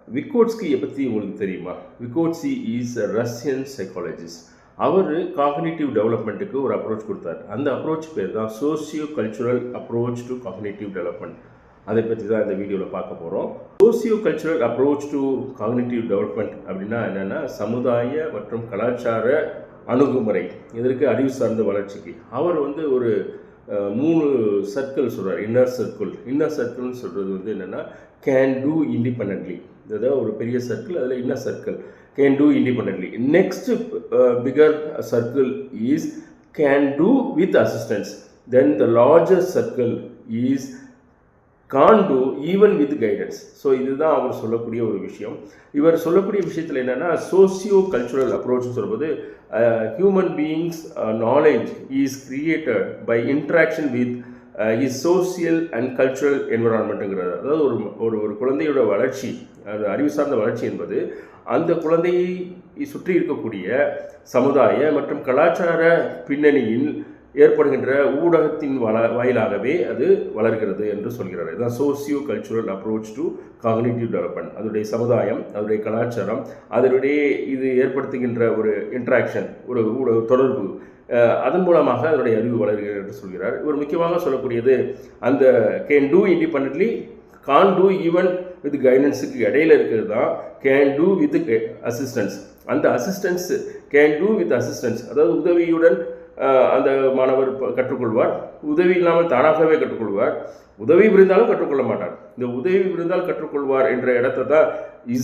விகோட்ஸ்கியை பற்றி உங்களுக்கு தெரியுமா? Vygotsky is a Russian psychologist. அவர் காக்னிட்டிவ் டெவலப்மெண்ட்டுக்கு ஒரு அப்ரோச் கொடுத்தார். அந்த அப்ரோச் பேர் தான் socio cultural approach to cognitive development. அதை பற்றி தான் இந்த வீடியோவில் பார்க்க போகிறோம். Socio cultural approach to cognitive development அப்படின்னா என்னென்னா, சமுதாய மற்றும் கலாச்சார அணுகுமுறை இதற்கு அறிவு சார்ந்த வளர்ச்சிக்கு. அவர் ஒரு 3 சர்க்கிள் சொல்கிறார். இன்னர் சர்க்கிள்னு சொல்கிறது என்னென்னா, கேன் டூ இண்டிபெண்டன்ட்லி. இதுதான் ஒரு பெரிய சர்க்கிள். அதில் inner circle can do independently. Next bigger circle is can do with assistance. Then the larger circle is can do even with guidance. So இதுதான் அவர் சொல்லக்கூடிய ஒரு விஷயம். இவர் சொல்லக்கூடிய விஷயத்தில் என்னென்னா, சோசியோ கல்ச்சுரல் அப்ரோச்னு சொல்வது human beings knowledge is created by interaction with is social and cultural என்விரான்மெண்ட்டுங்கிறது. அதாவது ஒரு குழந்தையோட வளர்ச்சி, அது அறிவு சார்ந்த வளர்ச்சி என்பது அந்த குழந்தையை சுற்றி இருக்கக்கூடிய சமுதாய மற்றும் கலாச்சார பின்னணியில் ஏற்படுகின்ற ஊடகத்தின் வாயிலாகவே அது வளர்கிறது என்று சொல்கிறார். இதுதான் socio cultural approach to cognitive development. அதனுடைய சமுதாயம், அதனுடைய கலாச்சாரம், அதனுடைய இது ஏற்படுத்துகின்ற ஒரு இன்ட்ராக்ஷன், ஒரு ஊடக தொடர்பு, அதன் மூலமாக அதனுடைய அறிவு வளர்கிறது என்று சொல்கிறார். இவர் முக்கியமாக சொல்லக்கூடியது அந்த can do independently, can't do even with கைடன்ஸுக்கு இடையில இருக்கிறது தான் கேன் டூ வித் அசிஸ்டன்ஸ். அந்த assistance can do with assistance, அதாவது உதவியுடன் அந்த மாணவர் கற்றுக்கொள்வார். உதவி இல்லாமல் தானாகவே கற்றுக்கொள்வார். உதவி புரிந்தாலும் கற்றுக்கொள்ள மாட்டார். இந்த உதவி புரிந்தால் கற்றுக்கொள்வார் என்ற இடத்தை தான்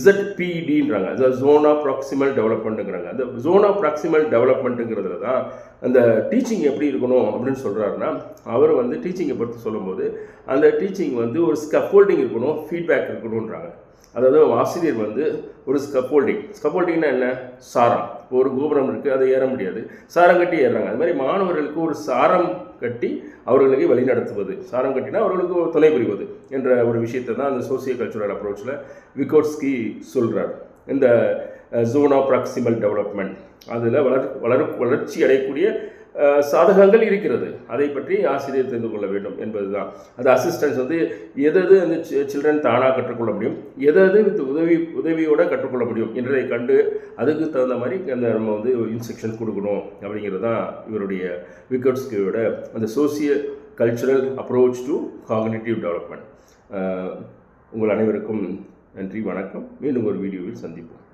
ZPDன்றாங்க. அது ஜோன் ஆஃப் ப்ராக்சிமல் டெவலப்மெண்ட்டுங்கிறாங்க. அந்த ஜோன் ஆஃப் ப்ராக்சிமல் டெவலப்மெண்ட்டுங்கிறதுல தான் அந்த டீச்சிங் எப்படி இருக்கணும் அப்படின்னு சொல்கிறாருன்னா, அவர் டீச்சிங்கை பற்றி சொல்லும்போது அந்த டீச்சிங் ஒரு ஸ்கஃபோல்டிங் இருக்கணும், ஃபீட்பேக் இருக்கணுன்றாங்க. அதாவது ஆசிரியர் ஒரு ஸ்கஃபோல்டிங்னா என்ன? சாரம். ஒரு கோபுரம் இருக்குது, அதை ஏற முடியாது, சாரம் கட்டி ஏறுறாங்க. அது மாதிரி மாணவர்களுக்கு ஒரு சாரம் கட்டி அவர்களுக்கு வழிநடத்துவது, சாரம் கட்டினா அவர்களுக்கு துணை புரிவது என்ற ஒரு விஷயத்தை தான் அந்த சோசியோ கல்ச்சுரல் அப்ரோச்சில் விகோட்ஸ்கி சொல்கிறார். இந்த ஜோன் ஆஃப் ப்ராக்சிமல் டெவலப்மெண்ட் அதில் வளர்ச்சி அடையக்கூடிய சாதகங்கள் இருக்கிறது. அதை பற்றி ஆசிரியர் தெரிந்து கொள்ள வேண்டும் என்பது தான். அது அசிஸ்டன்ஸ் எது அந்த சில்ட்ரன் தானாக கற்றுக்கொள்ள முடியும், எது வித் உதவியோடு கற்றுக்கொள்ள முடியும் என்றதை கண்டு அதுக்கு தகுந்த மாதிரி நம்ம இன்ஸ்ட்ரக்ஷன் கொடுக்கணும் அப்படிங்கிறது தான் இவருடைய விகோட்ஸ்கியோட அந்த socio cultural approach to cognitive development. உங்கள் அனைவருக்கும் நன்றி, வணக்கம். மீண்டும் ஒரு வீடியோவில் சந்திப்போம்.